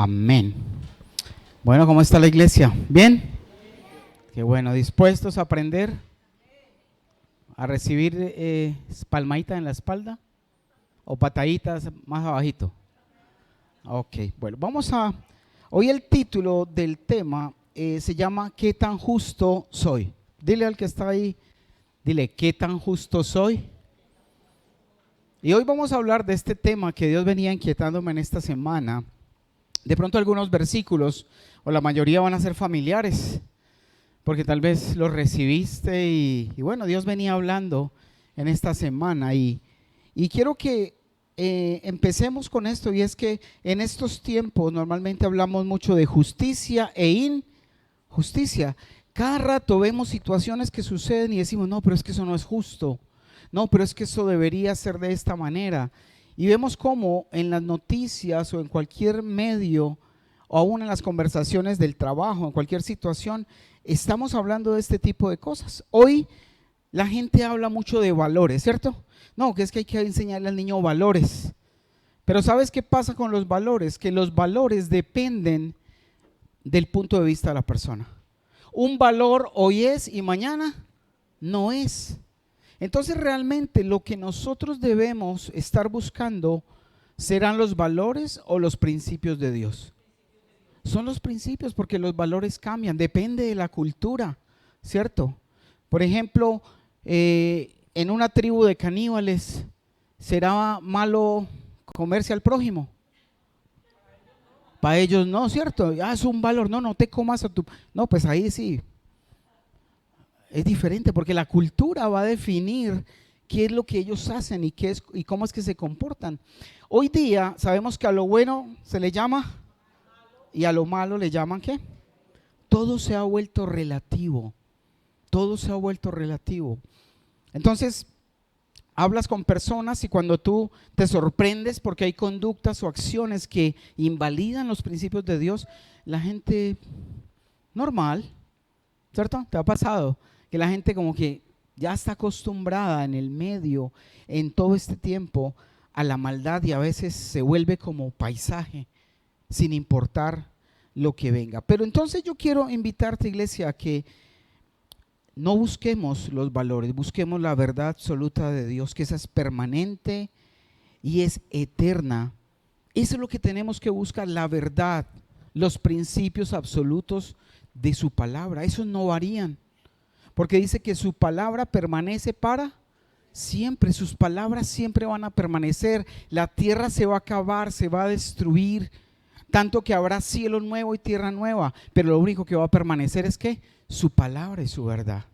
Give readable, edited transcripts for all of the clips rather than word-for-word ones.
Amén. Bueno, ¿cómo está la iglesia? ¿Bien? Qué bueno, ¿dispuestos a aprender? ¿A recibir palmaditas en la espalda? ¿O pataditas más abajito? Ok, bueno, hoy el título del tema se llama ¿Qué tan justo soy? Dile al que está ahí, dile, ¿qué tan justo soy? Y hoy vamos a hablar de este tema que Dios venía inquietándome en esta semana. De pronto algunos versículos, o la mayoría, van a ser familiares, porque tal vez los recibiste y bueno, Dios venía hablando en esta semana y quiero que empecemos con esto, y es que en estos tiempos normalmente hablamos mucho de justicia e injusticia. Cada rato vemos situaciones que suceden y decimos, no, pero es que eso no es justo, no, pero es que eso debería ser de esta manera. Y vemos cómo en las noticias o en cualquier medio, o aún en las conversaciones del trabajo, en cualquier situación, estamos hablando de este tipo de cosas. Hoy la gente habla mucho de valores, ¿cierto? No, que es que hay que enseñarle al niño valores. Pero ¿sabes qué pasa con los valores? Que los valores dependen del punto de vista de la persona. Un valor hoy es y mañana no es. Entonces realmente lo que nosotros debemos estar buscando serán los valores o los principios de Dios. Son los principios, porque los valores cambian, depende de la cultura, ¿cierto? Por ejemplo, en una tribu de caníbales, ¿será malo comerse al prójimo? Para ellos no, ¿cierto? Es un valor, no te comas a tu... No, pues ahí sí. Es diferente, porque la cultura va a definir qué es lo que ellos hacen y cómo es que se comportan. Hoy día sabemos que a lo bueno se le llama y a lo malo le llaman ¿qué? Todo se ha vuelto relativo. Todo se ha vuelto relativo. Entonces, hablas con personas y cuando tú te sorprendes porque hay conductas o acciones que invalidan los principios de Dios, la gente normal, ¿cierto? ¿Te ha pasado? Que la gente como que ya está acostumbrada en el medio, en todo este tiempo, a la maldad, y a veces se vuelve como paisaje, sin importar lo que venga. Pero entonces yo quiero invitarte, iglesia, a que no busquemos los valores, busquemos la verdad absoluta de Dios, que esa es permanente y es eterna. Eso es lo que tenemos que buscar, la verdad, los principios absolutos de su palabra. Esos no varían, porque dice que su palabra permanece para siempre. Sus palabras siempre van a permanecer. La tierra se va a acabar, se va a destruir, tanto que habrá cielo nuevo y tierra nueva, pero lo único que va a permanecer es que su palabra y su verdad.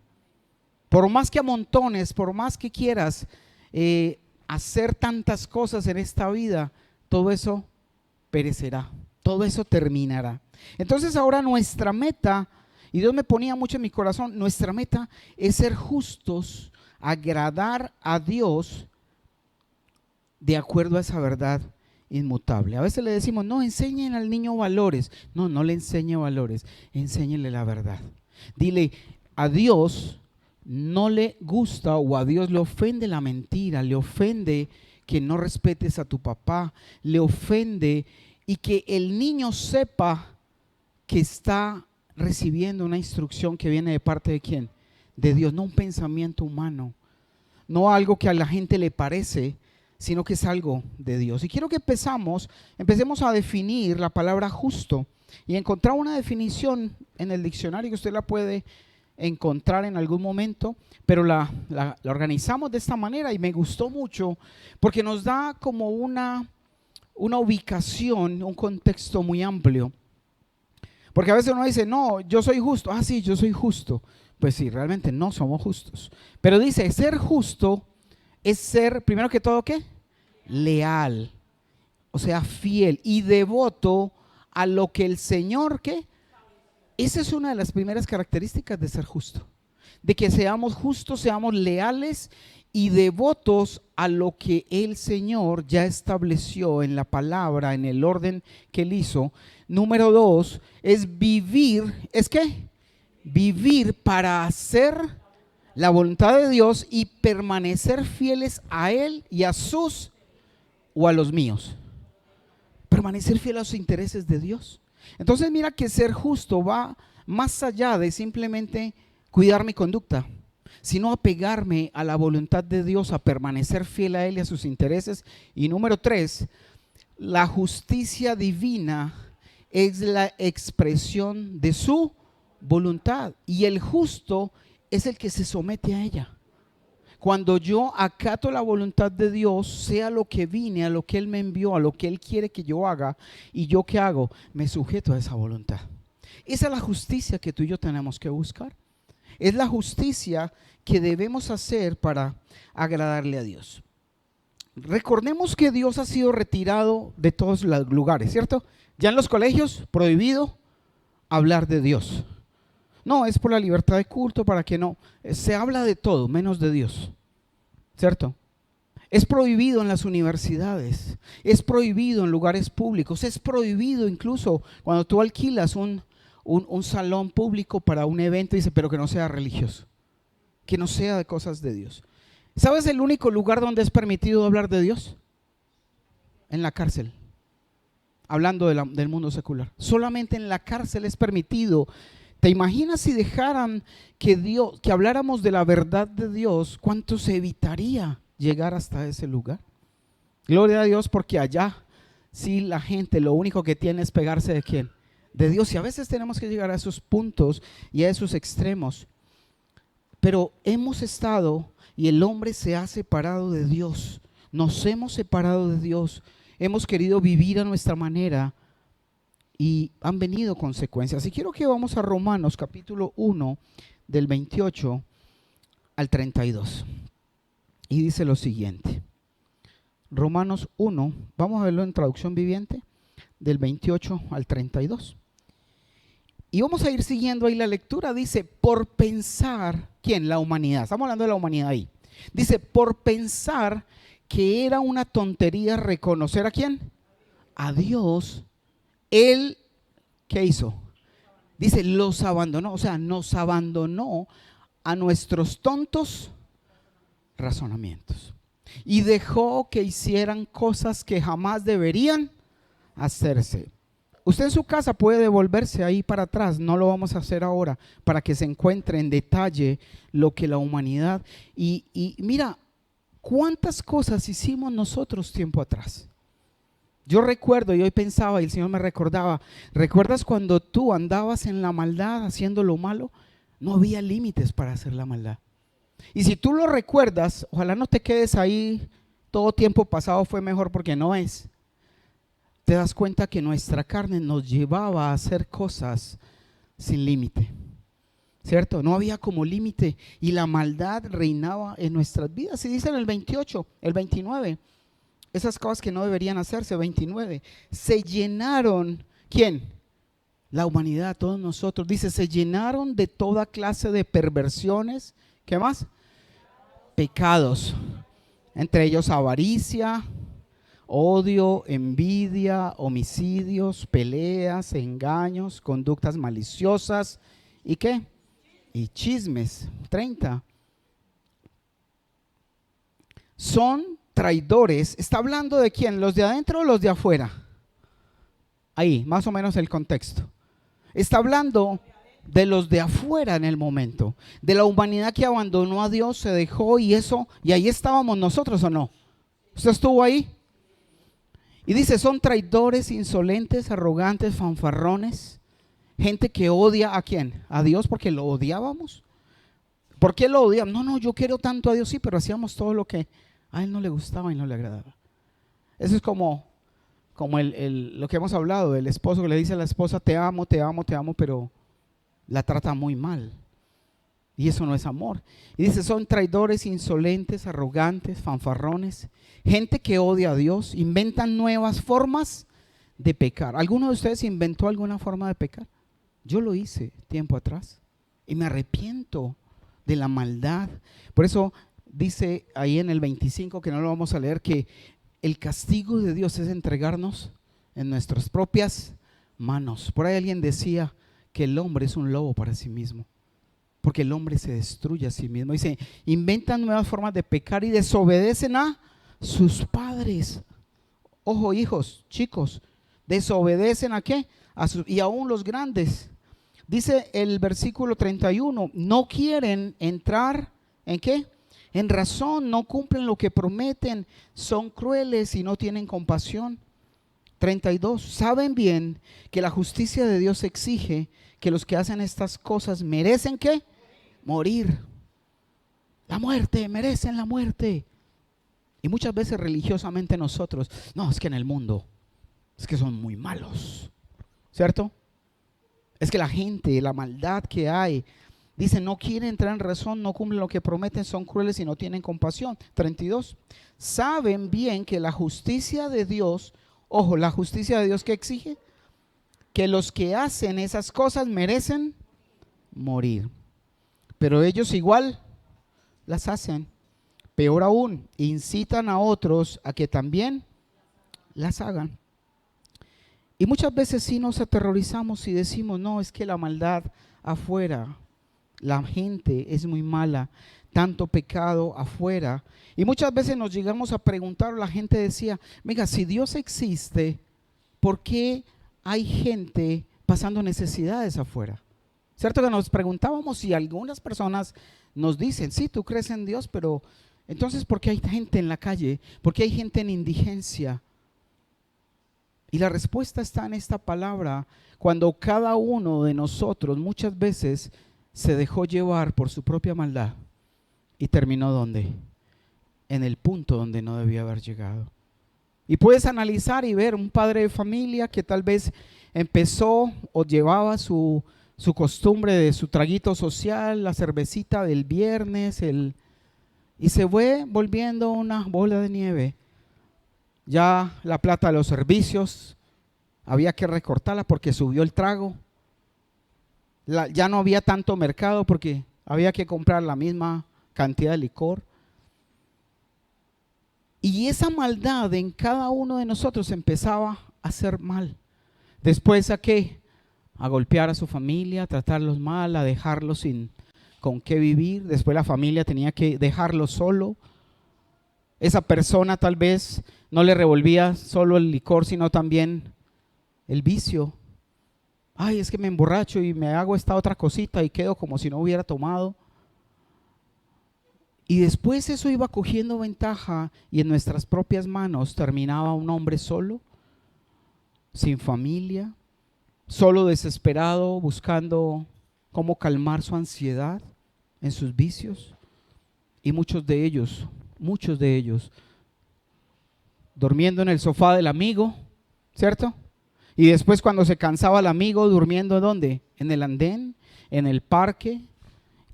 Por más que amontones, por más que quieras hacer tantas cosas en esta vida, todo eso perecerá, todo eso terminará. Entonces ahora nuestra meta, y Dios me ponía mucho en mi corazón, nuestra meta es ser justos, agradar a Dios de acuerdo a esa verdad inmutable. A veces le decimos, no, enseñen al niño valores. No le enseñe valores, enséñenle la verdad. Dile, a Dios no le gusta, o a Dios le ofende la mentira, le ofende que no respetes a tu papá, le ofende y que el niño sepa que está recibiendo una instrucción que viene de parte de ¿quién? De Dios, no un pensamiento humano, no algo que a la gente le parece, sino que es algo de Dios. Y quiero que empecemos a definir la palabra justo, y encontrar una definición en el diccionario que usted la puede encontrar en algún momento, pero la organizamos de esta manera y me gustó mucho porque nos da como una ubicación, un contexto muy amplio. Porque a veces uno dice, no, yo soy justo. Sí, yo soy justo. Pues sí, realmente no somos justos. Pero dice, ser justo es ser, primero que todo, ¿qué? Leal, o sea, fiel y devoto a lo que el Señor, ¿qué? Esa es una de las primeras características de ser justo. De que seamos justos, seamos leales y devotos a lo que el Señor ya estableció en la palabra, en el orden que Él hizo. Número 2 es vivir, ¿es qué? Vivir para hacer la voluntad de Dios y permanecer fieles a Él y a sus o a los míos. permanecer fiel a los intereses de Dios. Entonces mira que ser justo va más allá de simplemente cuidar mi conducta, sino apegarme a la voluntad de Dios, a permanecer fiel a Él y a sus intereses. Y número 3, la justicia divina es la expresión de su voluntad, y el justo es el que se somete a ella. Cuando yo acato la voluntad de Dios, sea lo que vine, a lo que Él me envió, a lo que Él quiere que yo haga, y yo qué hago, me sujeto a esa voluntad. Esa es la justicia que tú y yo tenemos que buscar. Es la justicia que debemos hacer para agradarle a Dios. Recordemos que Dios ha sido retirado de todos los lugares, ¿cierto? Ya en los colegios, prohibido hablar de Dios. No, es por la libertad de culto, para que no. Se habla de todo, menos de Dios, ¿cierto? Es prohibido en las universidades, es prohibido en lugares públicos, es prohibido incluso cuando tú alquilas un salón público para un evento, dice, pero que no sea religioso, que no sea de cosas de Dios. ¿Sabes el único lugar donde es permitido hablar de Dios? En la cárcel. Hablando del mundo secular. Solamente en la cárcel es permitido. ¿Te imaginas si dejaran que habláramos de la verdad de Dios? ¿Cuánto se evitaría llegar hasta ese lugar? Gloria a Dios, porque allá sí la gente lo único que tiene es pegarse ¿de quién? De Dios. Y a veces tenemos que llegar a esos puntos y a esos extremos. Pero hemos estado y el hombre se ha separado de Dios. Nos hemos separado de Dios. Hemos querido vivir a nuestra manera y han venido consecuencias. Y quiero que vamos a Romanos capítulo 1 del 28 al 32. Y dice lo siguiente. Romanos 1, vamos a verlo en traducción viviente, del 28 al 32. Y vamos a ir siguiendo ahí la lectura. Dice, por pensar, ¿quién? La humanidad. Estamos hablando de la humanidad ahí. Dice, por pensar que era una tontería reconocer ¿a quién? A Dios. Él, ¿qué hizo? Dice, los abandonó, o sea, nos abandonó a nuestros tontos razonamientos. Y dejó que hicieran cosas que jamás deberían hacerse. Usted en su casa puede devolverse ahí para atrás, no lo vamos a hacer ahora, para que se encuentre en detalle lo que la humanidad. Y mira, ¿cuántas cosas hicimos nosotros tiempo atrás? Yo recuerdo, y hoy pensaba, y el Señor me recordaba, ¿recuerdas cuando tú andabas en la maldad haciendo lo malo? No había límites para hacer la maldad. Y si tú lo recuerdas, ojalá no te quedes ahí, todo tiempo pasado fue mejor, porque no es. Te das cuenta que nuestra carne nos llevaba a hacer cosas sin límite, ¿cierto? No había como límite y la maldad reinaba en nuestras vidas. Y dice en el 28, el 29, esas cosas que no deberían hacerse, 29, se llenaron, ¿quién? La humanidad, todos nosotros. Dice, se llenaron de toda clase de perversiones. ¿Qué más? Pecados, entre ellos avaricia, odio, envidia, homicidios, peleas, engaños, conductas maliciosas. ¿Y qué? Y chismes. 30. Son traidores. ¿Está hablando de quién? ¿Los de adentro o los de afuera? Ahí, más o menos el contexto. Está hablando de los de afuera en el momento. De la humanidad que abandonó a Dios, se dejó y eso. Y ahí estábamos nosotros, ¿o no? ¿Usted estuvo ahí? Y dice, son traidores, insolentes, arrogantes, fanfarrones, gente que odia ¿a quién? A Dios, porque lo odiábamos. ¿Por qué lo odiamos? No, yo quiero tanto a Dios, sí, pero hacíamos todo lo que a Él no le gustaba y no le agradaba. Eso es como lo que hemos hablado, el esposo que le dice a la esposa, te amo, pero la trata muy mal. Y eso no es amor. Y dice, son traidores, insolentes, arrogantes, fanfarrones, gente que odia a Dios, inventan nuevas formas de pecar. ¿Alguno de ustedes inventó alguna forma de pecar? Yo lo hice tiempo atrás y me arrepiento de la maldad. Por eso dice ahí en el 25, que no lo vamos a leer, que el castigo de Dios es entregarnos en nuestras propias manos. Por ahí alguien decía que el hombre es un lobo para sí mismo, porque el hombre se destruye a sí mismo. Dice, inventan nuevas formas de pecar y desobedecen a sus padres. Ojo, hijos, chicos, desobedecen ¿a qué? Y aún los grandes. Dice el versículo 31, no quieren entrar ¿en qué? En razón, no cumplen lo que prometen, son crueles y no tienen compasión. 32, saben bien que la justicia de Dios exige que los que hacen estas cosas merecen ¿qué? Morir. La muerte, merecen la muerte. Y muchas veces religiosamente nosotros, no, es que en el mundo, es que son muy malos, ¿cierto? Es que la gente, la maldad que hay, dice, no quieren entrar en razón, no cumplen lo que prometen, son crueles y no tienen compasión. 32, saben bien que la justicia de Dios, ojo, la justicia de Dios que exige, que los que hacen esas cosas merecen morir. Pero ellos igual las hacen. Peor aún, incitan a otros a que también las hagan. Y muchas veces sí nos aterrorizamos y decimos, no, es que la maldad afuera, la gente es muy mala, tanto pecado afuera. Y muchas veces nos llegamos a preguntar, la gente decía, mira, si Dios existe, ¿por qué hay gente pasando necesidades afuera? ¿Cierto que nos preguntábamos? Y algunas personas nos dicen, sí, tú crees en Dios, pero entonces ¿por qué hay gente en la calle? ¿Por qué hay gente en indigencia? Y la respuesta está en esta palabra, cuando cada uno de nosotros muchas veces se dejó llevar por su propia maldad y terminó ¿dónde? En el punto donde no debía haber llegado. Y puedes analizar y ver un padre de familia que tal vez empezó o llevaba su costumbre de su traguito social, la cervecita del viernes, y se fue volviendo una bola de nieve. Ya la plata de los servicios había que recortarla porque subió el trago. Ya no había tanto mercado porque había que comprar la misma cantidad de licor. Y esa maldad en cada uno de nosotros empezaba a hacer mal. Después ¿a qué? A golpear a su familia, a tratarlos mal, a dejarlos sin con qué vivir. Después la familia tenía que dejarlo solo. Esa persona tal vez no le revolvía solo el licor, sino también el vicio. Ay, es que me emborracho y me hago esta otra cosita y quedo como si no hubiera tomado. Y después eso iba cogiendo ventaja y en nuestras propias manos terminaba un hombre solo, sin familia, solo, desesperado, buscando cómo calmar su ansiedad en sus vicios. Y muchos de ellos, durmiendo en el sofá del amigo, ¿cierto? Y después cuando se cansaba el amigo, durmiendo ¿dónde? En el andén, en el parque.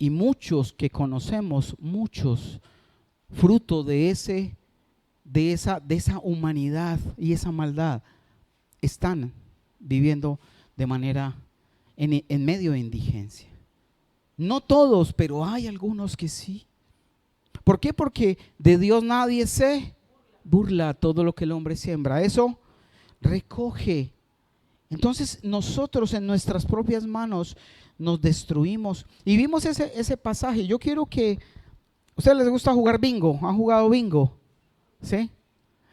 Y muchos que conocemos, muchos, fruto de esa humanidad y esa maldad, están viviendo de manera en medio de indigencia. No todos, pero hay algunos que sí. ¿Por qué? Porque de Dios nadie se burla. Todo lo que el hombre siembra, eso recoge. Entonces nosotros en nuestras propias manos nos destruimos. Y vimos ese pasaje. Yo quiero que, ¿a ustedes les gusta jugar bingo? ¿Han jugado bingo? ¿Sí?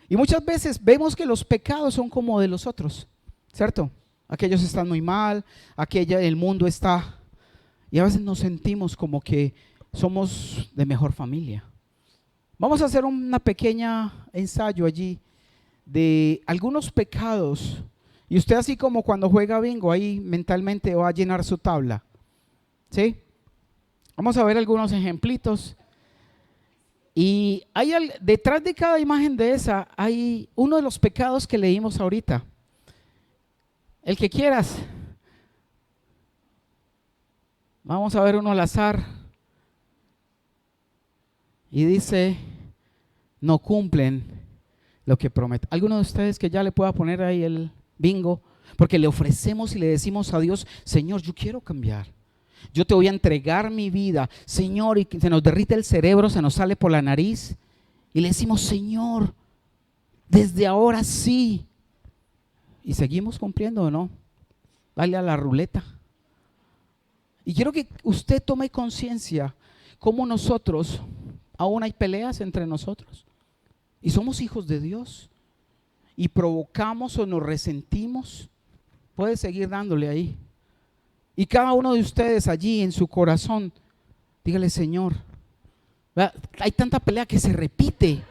Y muchas veces vemos que los pecados son como de los otros, ¿cierto? Aquellos están muy mal, el mundo está, y a veces nos sentimos como que somos de mejor familia. Vamos a hacer una pequeña ensayo allí de algunos pecados. Y usted, así como cuando juega bingo, ahí mentalmente va a llenar su tabla, ¿sí? Vamos a ver algunos ejemplitos. Y detrás de cada imagen de esa hay uno de los pecados que leímos ahorita. El que quieras. Vamos a ver uno al azar. Y dice, no cumplen lo que prometen. ¿Alguno de ustedes que ya le pueda poner ahí el bingo? Porque le ofrecemos y le decimos a Dios, Señor, yo quiero cambiar. Yo te voy a entregar mi vida, Señor, y se nos derrite el cerebro, se nos sale por la nariz. Y le decimos, Señor, desde ahora sí. Y seguimos cumpliendo, ¿o no? Dale a la ruleta. Y quiero que usted tome conciencia cómo nosotros, aún hay peleas entre nosotros. Y somos hijos de Dios. y provocamos o nos resentimos, puede seguir dándole ahí. Y cada uno de ustedes allí en su corazón, dígale: Señor, hay tanta pelea que se repite.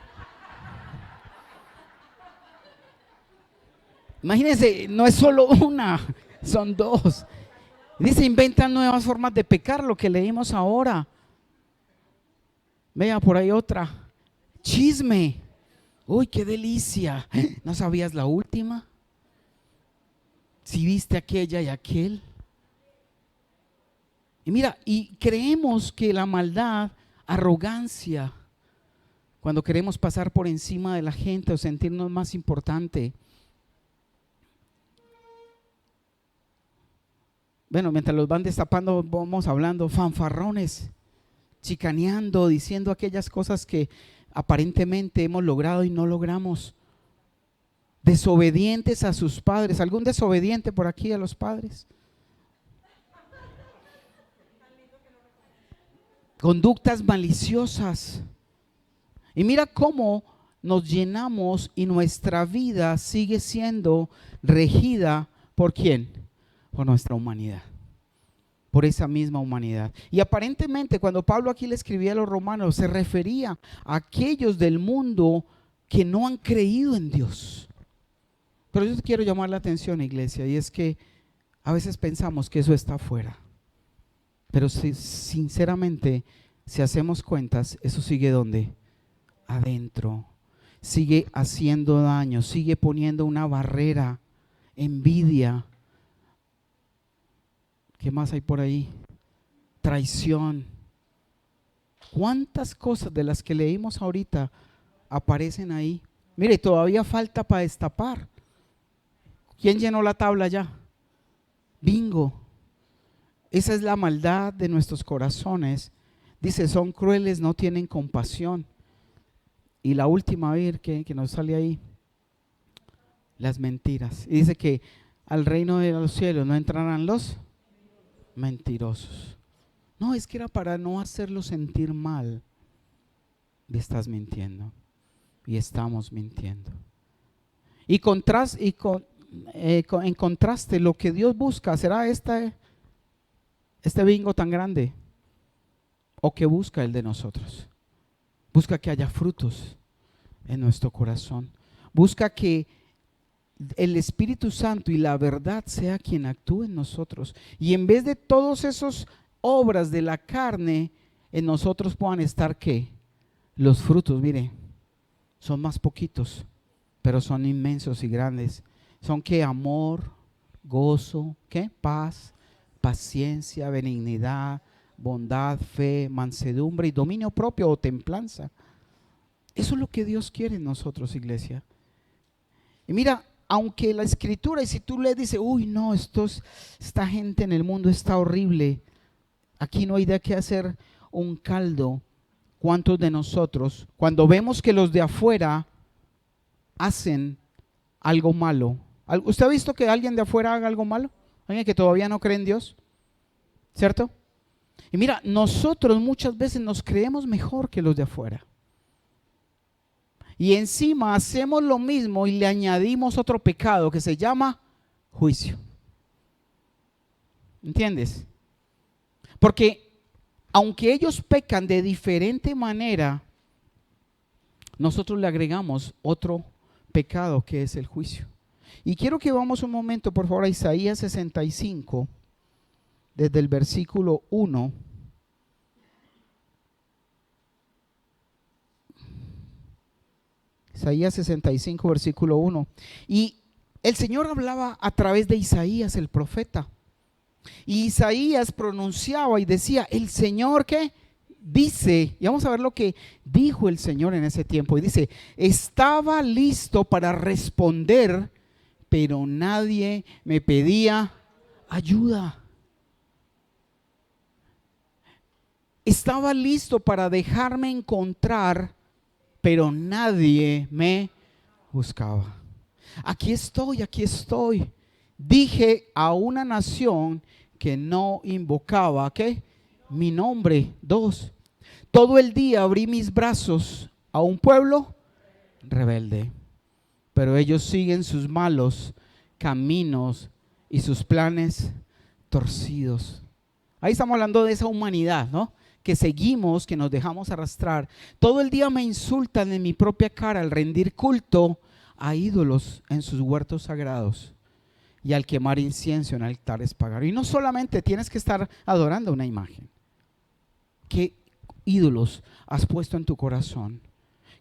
Imagínense, no es solo una, son dos. Dice: inventan nuevas formas de pecar, lo que leímos ahora. Vea por ahí otra: chisme. Uy, qué delicia. ¿No sabías la última? Si viste aquella y aquel. Y mira, y creemos que la maldad, arrogancia, cuando queremos pasar por encima de la gente o sentirnos más importante. Bueno, mientras los van destapando, vamos hablando, fanfarrones, chicaneando, diciendo aquellas cosas que aparentemente hemos logrado y no logramos. Desobedientes a sus padres. ¿Algún desobediente por aquí a los padres? Conductas maliciosas. Y mira cómo nos llenamos y nuestra vida sigue siendo regida ¿por quién? Por nuestra humanidad, por esa misma humanidad. Y aparentemente cuando Pablo aquí le escribía a los romanos, se refería a aquellos del mundo que no han creído en Dios. Pero yo quiero llamar la atención, iglesia, y es que a veces pensamos que eso está afuera. Pero sinceramente, si hacemos cuentas, eso sigue ¿dónde? Adentro. Sigue haciendo daño, sigue poniendo una barrera, envidia. ¿Qué más hay por ahí? Traición. ¿Cuántas cosas de las que leímos ahorita aparecen ahí? Mire, todavía falta para destapar. ¿Quién llenó la tabla ya? Bingo. Esa es la maldad de nuestros corazones. Dice: son crueles, no tienen compasión. Y la última, a ver, que nos sale ahí, las mentiras. Y dice que al reino de los cielos no entrarán los mentirosos. No, es que era para no hacerlo sentir mal. Y estás mintiendo. Y estamos mintiendo. Y en contraste, lo que Dios busca, ¿será este bingo tan grande? ¿O qué busca el de nosotros? Busca que haya frutos en nuestro corazón. Busca que el Espíritu Santo y la verdad sea quien actúe en nosotros. Y en vez de todas esas obras de la carne, en nosotros puedan estar ¿qué? Los frutos, mire, son más poquitos, pero son inmensos y grandes. Son ¿qué? Amor, gozo, ¿qué? Paz, paciencia, benignidad, bondad, fe, mansedumbre y dominio propio o templanza. Eso es lo que Dios quiere en nosotros, iglesia. Y mira, aunque la escritura, y si tú le dices: uy, no, esta gente en el mundo está horrible, aquí no hay de qué hacer un caldo. ¿Cuántos de nosotros, cuando vemos que los de afuera hacen algo malo? ¿Usted ha visto que alguien de afuera haga algo malo? ¿Alguien que todavía no cree en Dios? ¿Cierto? Y mira, nosotros muchas veces nos creemos mejor que los de afuera. Y encima hacemos lo mismo y le añadimos otro pecado que se llama juicio. ¿Entiendes? Porque aunque ellos pecan de diferente manera, nosotros le agregamos otro pecado que es el juicio. Y quiero que vamos un momento, por favor, a Isaías 65, desde el versículo 1. Isaías 65, versículo 1. Y el Señor hablaba a través de Isaías, el profeta. Y Isaías pronunciaba y decía: el Señor ¿qué? Dice, y vamos a ver lo que dijo el Señor en ese tiempo. Y dice: estaba listo para responder, pero nadie me pedía ayuda. Estaba listo para dejarme encontrar, pero nadie me buscaba. Aquí estoy. Dije a una nación que no invocaba ¿qué? Mi nombre. 2. Todo el día abrí mis brazos a un pueblo rebelde. pero ellos siguen sus malos caminos y sus planes torcidos. Ahí estamos hablando de esa humanidad, ¿no? Que seguimos, que nos dejamos arrastrar. Todo el día me insultan en mi propia cara al rendir culto a ídolos en sus huertos sagrados y al quemar incienso en altares paganos. Y no solamente tienes que estar adorando una imagen. ¿Qué ídolos has puesto en tu corazón?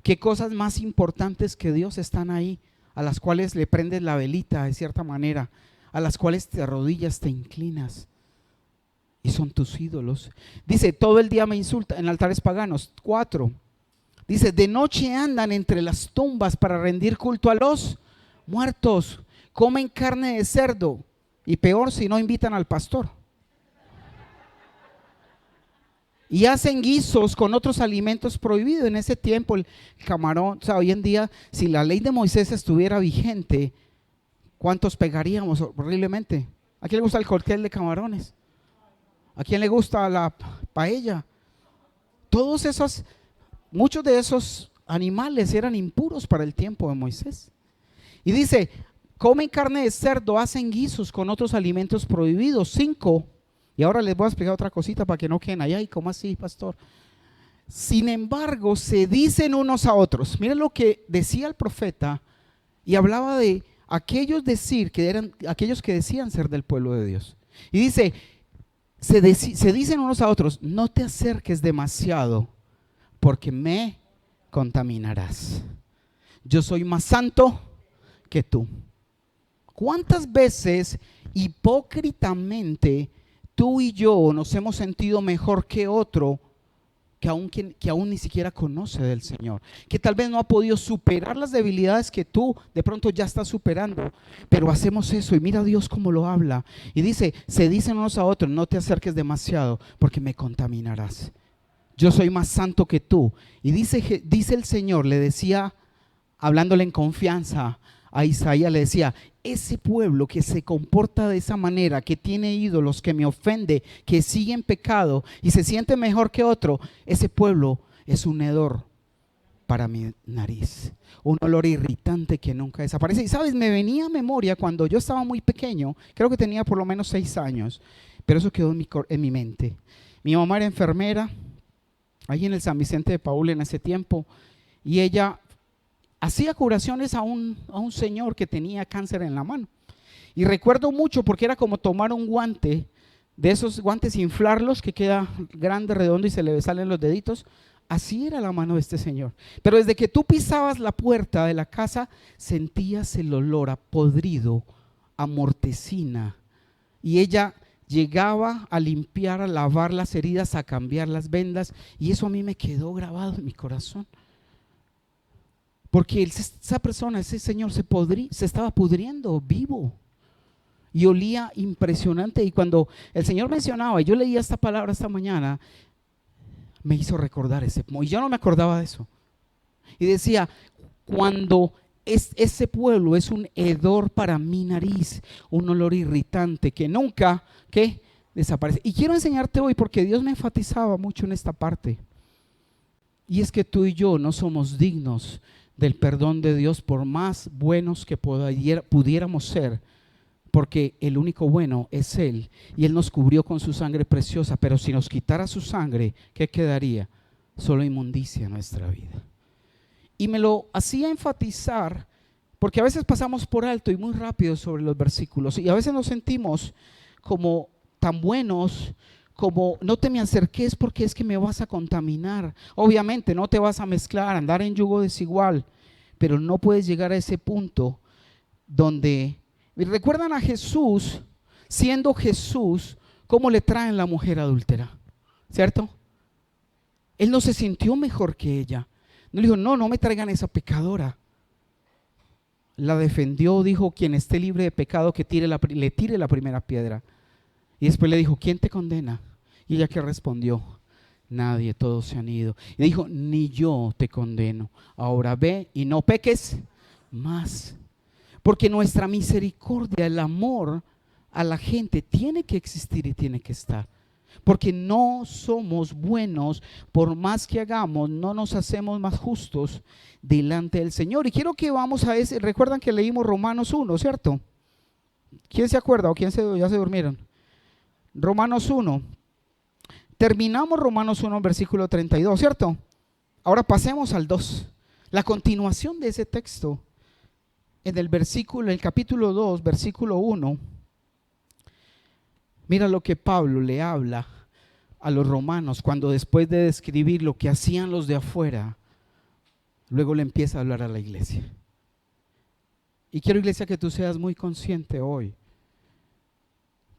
¿Qué cosas más importantes que Dios están ahí, a las cuales le prendes la velita de cierta manera, a las cuales te arrodillas, te inclinas? Y son tus ídolos. Dice, todo el día me insultan en altares paganos. 4. Dice, de noche andan entre las tumbas para rendir culto a los muertos. Comen carne de cerdo. Y peor si no invitan al pastor. Y hacen guisos con otros alimentos prohibidos. En ese tiempo el camarón, o sea, hoy en día, si la ley de Moisés estuviera vigente, ¿cuántos pegaríamos horriblemente? ¿A quién le gusta el cóctel de camarones? ¿A quién le gusta la paella? Muchos de esos animales eran impuros para el tiempo de Moisés. Y dice, comen carne de cerdo, hacen guisos con otros alimentos prohibidos. 5. Y ahora les voy a explicar otra cosita para que no queden allá. ¿Y cómo así, pastor? Sin embargo, se dicen unos a otros. Miren lo que decía el profeta y hablaba de aquellos que decían ser del pueblo de Dios. Y dice, se dicen unos a otros, no te acerques demasiado porque me contaminarás. Yo soy más santo que tú. ¿Cuántas veces hipócritamente tú y yo nos hemos sentido mejor que otro que aún ni siquiera conoce del Señor? Que tal vez no ha podido superar las debilidades que tú de pronto ya estás superando. Pero hacemos eso y mira a Dios cómo lo habla. Y dice, se dicen unos a otros, no te acerques demasiado porque me contaminarás. Yo soy más santo que tú. Y dice el Señor, le decía, hablándole en confianza a Isaías, le decía, ese pueblo que se comporta de esa manera, que tiene ídolos, que me ofende, que sigue en pecado y se siente mejor que otro, ese pueblo es un hedor para mi nariz, un olor irritante que nunca desaparece. Y sabes, me venía a memoria cuando yo estaba muy pequeño, creo que tenía por lo menos 6 años, pero eso quedó en mi mente. Mi mamá era enfermera, ahí en el San Vicente de Paúl en ese tiempo, y ella hacía curaciones a un señor que tenía cáncer en la mano. Y recuerdo mucho porque era como tomar un guante, de esos guantes, inflarlos, que queda grande, redondo y se le salen los deditos. Así era la mano de este señor. Pero desde que tú pisabas la puerta de la casa, sentías el olor a podrido, a mortecina. Y ella llegaba a limpiar, a lavar las heridas, a cambiar las vendas. Y eso a mí me quedó grabado en mi corazón. Porque esa persona, ese señor se estaba pudriendo vivo y olía impresionante. Y cuando el Señor mencionaba, y yo leía esta palabra esta mañana, me hizo recordar y yo no me acordaba de eso. Y decía, cuando ese pueblo es un hedor para mi nariz, un olor irritante que nunca, ¿qué? Desaparece. Y quiero enseñarte hoy porque Dios me enfatizaba mucho en esta parte. Y es que tú y yo no somos dignos del perdón de Dios por más buenos que pudiéramos ser, porque el único bueno es Él y Él nos cubrió con su sangre preciosa. Pero si nos quitara su sangre, ¿qué quedaría? Solo inmundicia en nuestra vida. Y me lo hacía enfatizar porque a veces pasamos por alto y muy rápido sobre los versículos y a veces nos sentimos como tan buenos, como no te me acerques porque es que me vas a contaminar. Obviamente no te vas a mezclar, andar en yugo desigual, pero no puedes llegar a ese punto donde… ¿Recuerdan a Jesús, siendo Jesús, cómo le traen la mujer adúltera? ¿Cierto? Él no se sintió mejor que ella. No le dijo, no me traigan esa pecadora. La defendió, dijo, quien esté libre de pecado que le tire la primera piedra. Y después le dijo, ¿quién te condena? Y ella que respondió, nadie, todos se han ido. Y dijo, ni yo te condeno. Ahora ve y no peques más. Porque nuestra misericordia, el amor a la gente tiene que existir y tiene que estar. porque no somos buenos, por más que hagamos, no nos hacemos más justos delante del Señor. Y quiero que vamos a ese, recuerdan que leímos Romanos 1, ¿cierto? ¿Quién se acuerda o ya se durmieron? Romanos 1. Terminamos Romanos 1, versículo 32, ¿cierto? Ahora pasemos al 2. La continuación de ese texto, en el capítulo 2, versículo 1. Mira lo que Pablo le habla a los romanos cuando, después de describir lo que hacían los de afuera, luego le empieza a hablar a la iglesia. Y quiero, iglesia, que tú seas muy consciente hoy,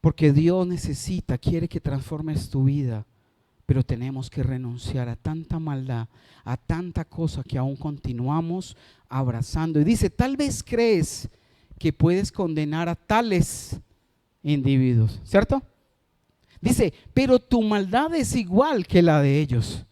porque Dios quiere que transformes tu vida, pero tenemos que renunciar a tanta maldad, a tanta cosa que aún continuamos abrazando. Y dice, tal vez crees que puedes condenar a tales individuos, ¿cierto? Dice, pero tu maldad es igual que la de ellos.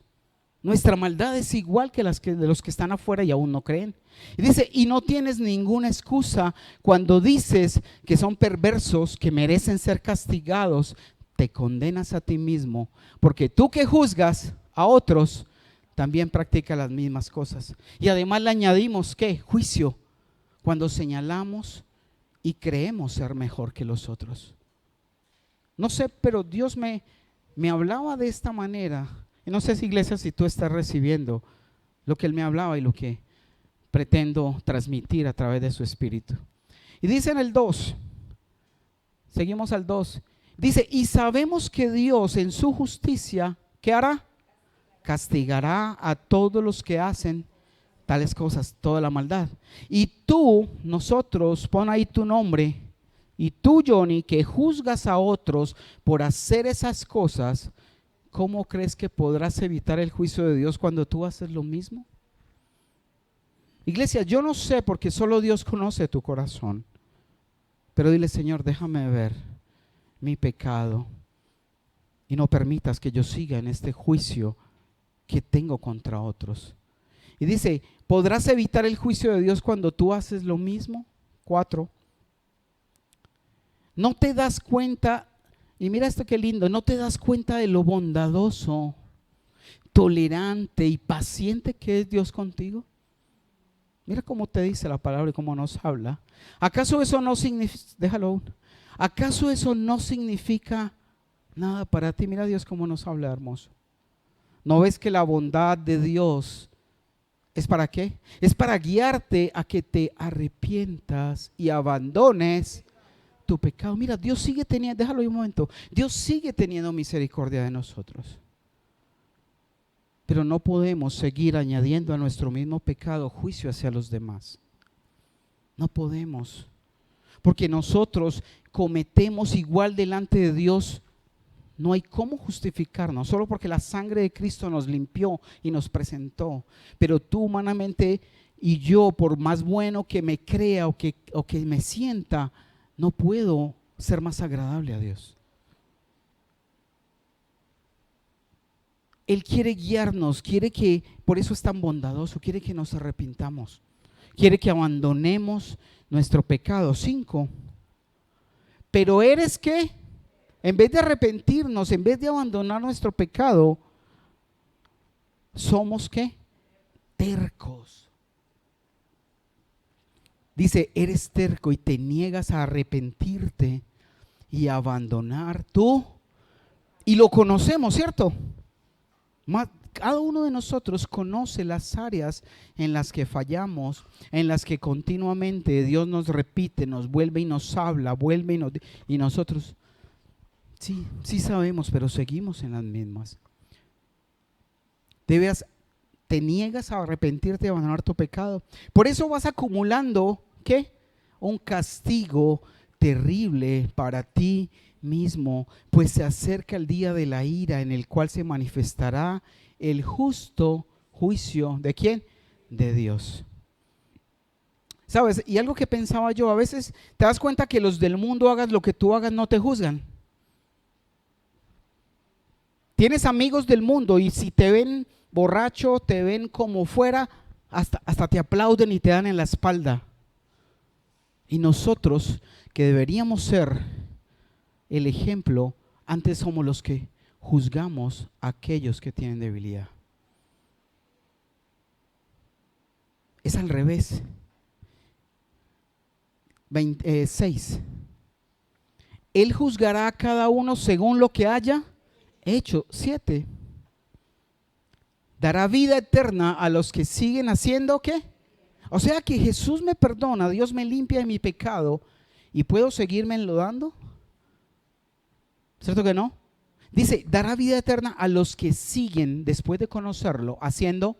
Nuestra maldad es igual que de los que están afuera y aún no creen. Y dice, y no tienes ninguna excusa cuando dices que son perversos, que merecen ser castigados. Te condenas a ti mismo, porque tú que juzgas a otros, también practicas las mismas cosas. Y además le añadimos, ¿qué? Juicio, cuando señalamos y creemos ser mejor que los otros. No sé, pero Dios me hablaba de esta manera. Y no sé si, iglesia, si tú estás recibiendo lo que Él me hablaba y lo que pretendo transmitir a través de su Espíritu. Y dice en el 2, seguimos al 2, dice, y sabemos que Dios en su justicia, ¿qué hará? Castigará a todos los que hacen tales cosas, toda la maldad. Y tú, nosotros, pon ahí tu nombre, y tú, Johnny, que juzgas a otros por hacer esas cosas, ¿cómo crees que podrás evitar el juicio de Dios cuando tú haces lo mismo? Iglesia, yo no sé, porque solo Dios conoce tu corazón, pero dile, Señor, déjame ver mi pecado y no permitas que yo siga en este juicio que tengo contra otros. Y dice, ¿podrás evitar el juicio de Dios cuando tú haces lo mismo? 4. No te das cuenta, y mira esto qué lindo, no te das cuenta de lo bondadoso, tolerante y paciente que es Dios contigo. Mira cómo te dice la palabra y cómo nos habla. ¿Acaso eso no significa, ¿acaso eso no significa nada para ti? Mira Dios cómo nos habla, hermoso. ¿No ves que la bondad de Dios es para qué? Es para guiarte a que te arrepientas y abandones tu pecado. Mira, Dios sigue teniendo, déjalo ahí un momento, Dios sigue teniendo misericordia de nosotros. Pero no podemos seguir añadiendo a nuestro mismo pecado juicio hacia los demás. No podemos, porque nosotros cometemos igual delante de Dios. No hay cómo justificarnos, solo porque la sangre de Cristo nos limpió y nos presentó. Pero tú humanamente y yo, por más bueno que me crea o que me sienta, no puedo ser más agradable a Dios. Él quiere guiarnos, por eso es tan bondadoso, quiere que nos arrepintamos, quiere que abandonemos nuestro pecado. 5. Pero eres ¿qué? En vez de arrepentirnos, en vez de abandonar nuestro pecado, somos ¿qué? Tercos. Dice, eres terco y te niegas a arrepentirte y a abandonar tú. Y lo conocemos, ¿cierto? Cada uno de nosotros conoce las áreas en las que fallamos, en las que continuamente Dios nos repite, nos vuelve y nos habla, y nosotros sí sabemos, pero seguimos en las mismas. Te niegas a arrepentirte y abandonar tu pecado. Por eso vas acumulando, ¿qué? Un castigo terrible para ti mismo, pues se acerca el día de la ira en el cual se manifestará el justo juicio. ¿De quién? De Dios. ¿Sabes? Y algo que pensaba yo, a veces te das cuenta que los del mundo, hagas lo que tú hagas, no te juzgan. Tienes amigos del mundo y si te ven borracho, te ven como fuera, hasta te aplauden y te dan en la espalda. Y nosotros, que deberíamos ser el ejemplo, antes somos los que juzgamos a aquellos que tienen debilidad. Es al revés. 6. Él juzgará a cada uno según lo que haya hecho. 7. Dará vida eterna a los que siguen haciendo ¿qué? O sea que Jesús me perdona, Dios me limpia de mi pecado y puedo seguirme enlodando. ¿Cierto que no? Dice, dará vida eterna a los que siguen después de conocerlo haciendo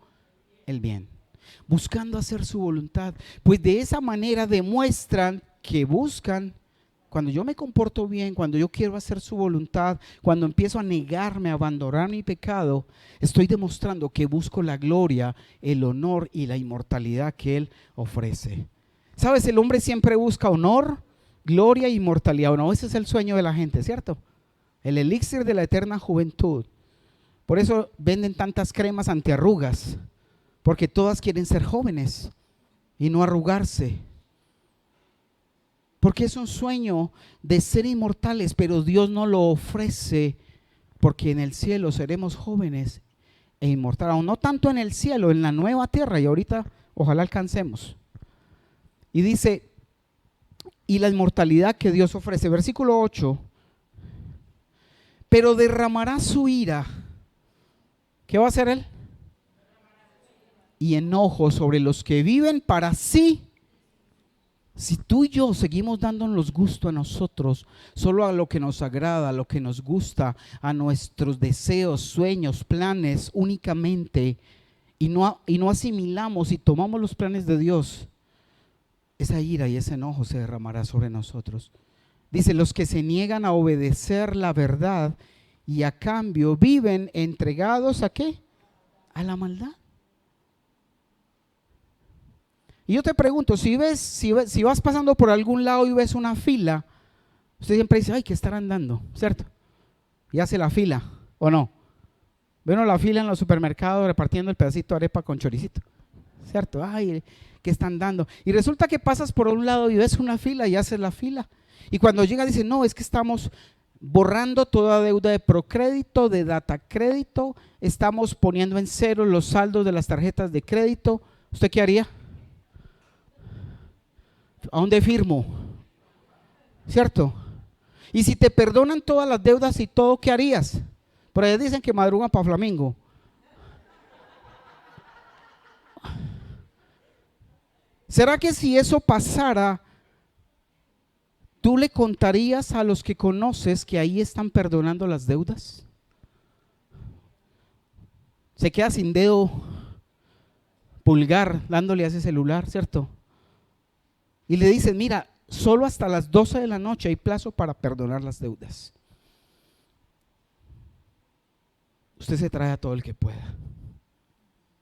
el bien, buscando hacer su voluntad. Pues de esa manera demuestran que buscan. Cuando yo me comporto bien, cuando yo quiero hacer su voluntad, cuando empiezo a negarme, a abandonar mi pecado, estoy demostrando que busco la gloria, el honor y la inmortalidad que Él ofrece. ¿Sabes? El hombre siempre busca honor, gloria e inmortalidad. No, ese es el sueño de la gente, ¿cierto? El elixir de la eterna juventud. Por eso venden tantas cremas antiarrugas, porque todas quieren ser jóvenes y no arrugarse. Porque es un sueño de ser inmortales, pero Dios no lo ofrece, porque en el cielo seremos jóvenes e inmortales. Aún no tanto en el cielo, en la nueva tierra, y ahorita ojalá alcancemos. Y dice, y la inmortalidad que Dios ofrece, versículo 8, pero derramará su ira. ¿Qué va a hacer Él? Y enojo sobre los que viven para sí. Si tú y yo seguimos dándonos gusto a nosotros, solo a lo que nos agrada, a lo que nos gusta, a nuestros deseos, sueños, planes únicamente, y no asimilamos y tomamos los planes de Dios, esa ira y ese enojo se derramará sobre nosotros. Dice, los que se niegan a obedecer la verdad y a cambio viven entregados ¿a qué? A la maldad. Y yo te pregunto, si vas pasando por algún lado y ves una fila, usted siempre dice, ay, ¿qué estarán dando? ¿Cierto? Y hace la fila, ¿o no? Ve uno la fila en los supermercados repartiendo el pedacito de arepa con choricito, ¿cierto? Ay, ¿qué están dando? Y resulta que pasas por un lado y ves una fila y haces la fila. Y cuando llega dice, no, es que estamos borrando toda deuda de Procrédito, de Datacrédito, estamos poniendo en cero los saldos de las tarjetas de crédito. ¿Usted qué haría? ¿A dónde firmo? ¿Cierto? Y si te perdonan todas las deudas y todo, ¿qué harías? Por ahí dicen que madrugan para Flamingo. ¿Será que si eso pasara, tú le contarías a los que conoces que ahí están perdonando las deudas? Se queda sin dedo pulgar dándole a ese celular, ¿cierto? Y le dicen, mira, solo hasta las 12 de la noche hay plazo para perdonar las deudas. Usted se trae a todo el que pueda.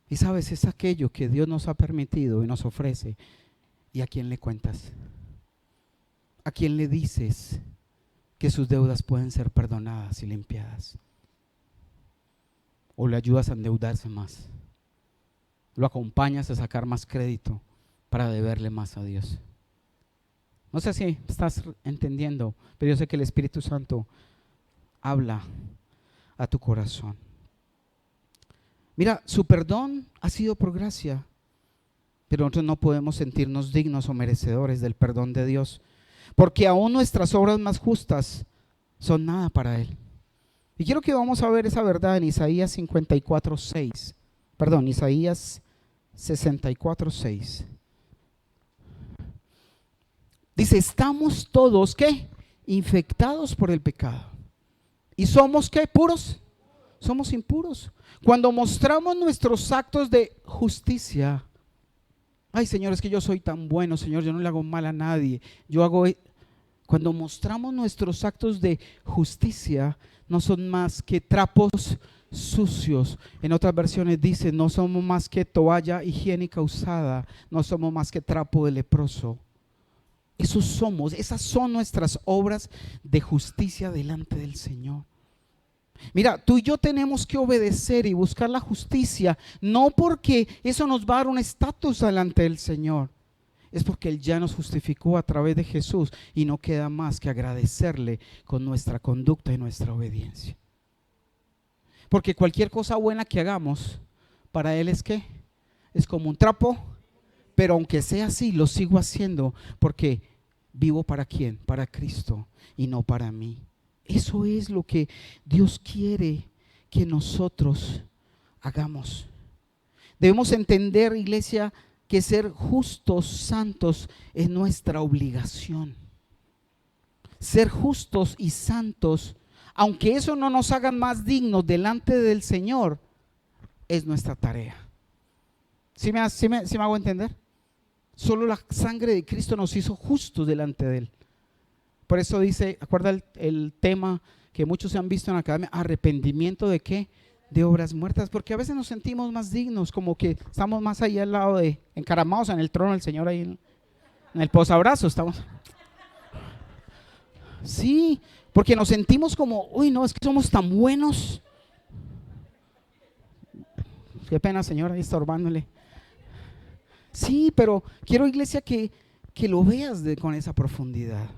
Y sabes, es aquello que Dios nos ha permitido y nos ofrece. ¿Y a quién le cuentas? ¿A quién le dices que sus deudas pueden ser perdonadas y limpiadas? ¿O le ayudas a endeudarse más? ¿Lo acompañas a sacar más crédito para deberle más a Dios? No sé si estás entendiendo, pero yo sé que el Espíritu Santo habla a tu corazón. Mira, su perdón ha sido por gracia, pero nosotros no podemos sentirnos dignos o merecedores del perdón de Dios, porque aún nuestras obras más justas son nada para Él. Y quiero que vamos a ver esa verdad en Isaías 54:6. Perdón, Isaías 64:6. Dice, estamos todos, ¿qué? Infectados por el pecado. ¿Y somos qué? ¿Puros? Somos impuros. Cuando mostramos nuestros actos de justicia, ay Señor, es que yo soy tan bueno, Señor, yo no le hago mal a nadie. Cuando mostramos nuestros actos de justicia, no son más que trapos sucios. En otras versiones dice, no somos más que toalla higiénica usada, no somos más que trapo de leproso. Esos somos, esas son nuestras obras de justicia delante del Señor. Mira, tú y yo tenemos que obedecer y buscar la justicia, no porque eso nos va a dar un estatus delante del Señor, es porque Él ya nos justificó a través de Jesús y no queda más que agradecerle con nuestra conducta y nuestra obediencia. Porque cualquier cosa buena que hagamos, para Él es ¿qué? Es como un trapo, pero aunque sea así, lo sigo haciendo porque vivo ¿para quién? Para Cristo y no para mí. Eso es lo que Dios quiere que nosotros hagamos. Debemos entender, iglesia, que ser justos, santos, es nuestra obligación. Ser justos y santos, aunque eso no nos haga más dignos delante del Señor, es nuestra tarea. ¿Sí me hago entender? Solo la sangre de Cristo nos hizo justos delante de Él. Por eso dice, acuerda el tema que muchos se han visto en la academia, arrepentimiento ¿de qué? De obras muertas, porque a veces nos sentimos más dignos, como que estamos más ahí al lado de, encaramados en el trono del Señor, ahí en el posabrazo estamos. Sí, porque nos sentimos como, uy, no, es que somos tan buenos. Qué pena, Señor, ahí estorbándole. Sí, pero quiero, iglesia, que lo veas con esa profundidad.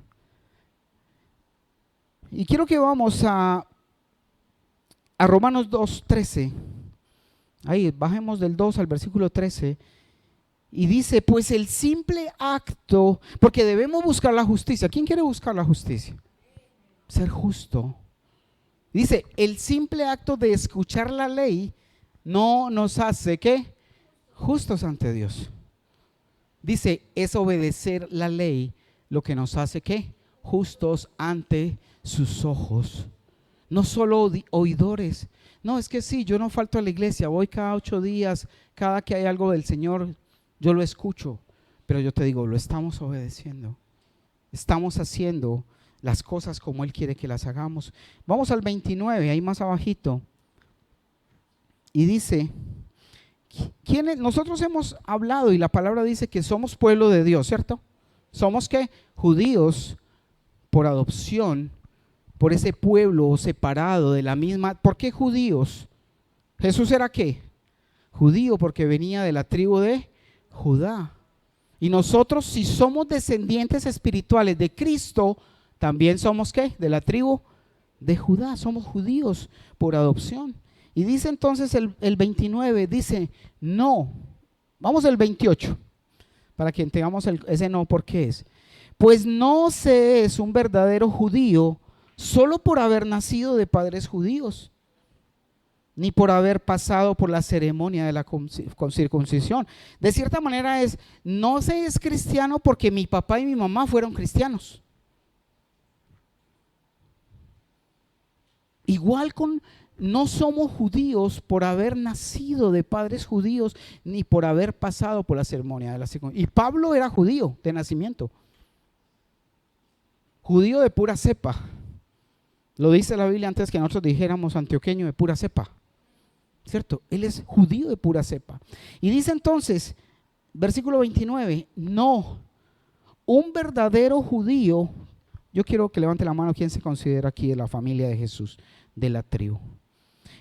Y quiero que vamos a Romanos 2:13. Ahí, bajemos del 2 al versículo 13. Y dice, pues el simple acto, porque debemos buscar la justicia. ¿Quién quiere buscar la justicia? Ser justo. Dice, el simple acto de escuchar la ley no nos hace, ¿qué? Justos ante Dios. Dice, es obedecer la ley lo que nos hace, ¿qué? Justos ante sus ojos. No solo oidores. No, es que sí, yo no falto a la iglesia, voy cada 8 días, cada que hay algo del Señor, yo lo escucho. Pero yo te digo, lo estamos obedeciendo. Estamos haciendo las cosas como Él quiere que las hagamos. Vamos al 29, ahí más abajito. Y dice, nosotros hemos hablado y la palabra dice que somos pueblo de Dios, ¿cierto? Somos ¿qué? Judíos por adopción, por ese pueblo separado de la misma. ¿Por qué judíos? Jesús era ¿qué? Judío porque venía de la tribu de Judá. Y nosotros, si somos descendientes espirituales de Cristo, también somos ¿qué? De la tribu de Judá, somos judíos por adopción. Y dice entonces el 29, dice no. Vamos al 28, para que entendamos ese no, ¿por qué es? Pues no se es un verdadero judío solo por haber nacido de padres judíos, ni por haber pasado por la ceremonia de la circuncisión. De cierta manera no se es cristiano porque mi papá y mi mamá fueron cristianos. Igual no somos judíos por haber nacido de padres judíos, ni por haber pasado por la ceremonia de la circuncisión. Y Pablo era judío de nacimiento, judío de pura cepa. Lo dice la Biblia antes que nosotros dijéramos antioqueño de pura cepa, ¿cierto? Él es judío de pura cepa. Y dice entonces, versículo 29, no, un verdadero judío. Yo quiero que levante la mano quien se considera aquí de la familia de Jesús, de la tribu.